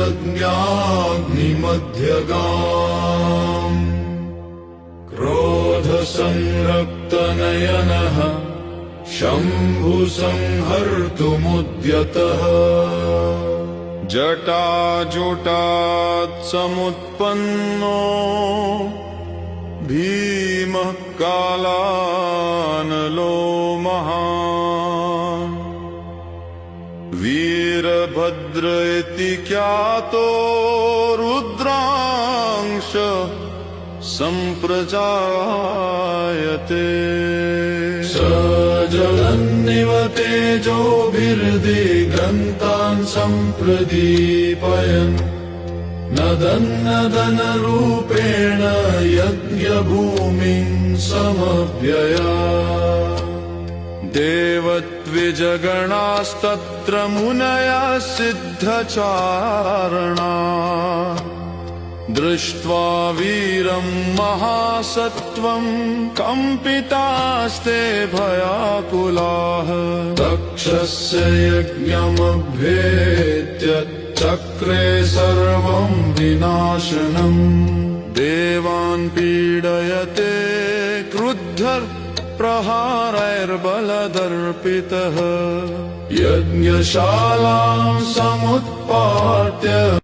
यज्ञाग्निमध्यगाम् क्रोधसंरक्तनयनः शम्भुसंहर्तुमुद्यतः जटाजुटात् समुत्पन्नो भीमः कालानलो महान् वीरभद्र इति ख्यातो रुद्रांश सम्प्रजायते स जलन्निव तेजोभिर्दिगन्तान् सम्प्रदीपयन् नदन्नदनरूपेण यज्ञभूमिं समव्ययात् देवद्विजगणास्तत्र मुनयः सिद्धचारणा दृष्ट्वा वीरं महासत्त्वं कम्पितास्ते भयाकुलाः दक्षस्य यज्ञमभ्येत्य चक्रे सर्वं विनाशनम् देवान् पीडयते क्रुद्धः प्रहारैर्बलदर्पितः यज्ञशालां समुत्पाट्य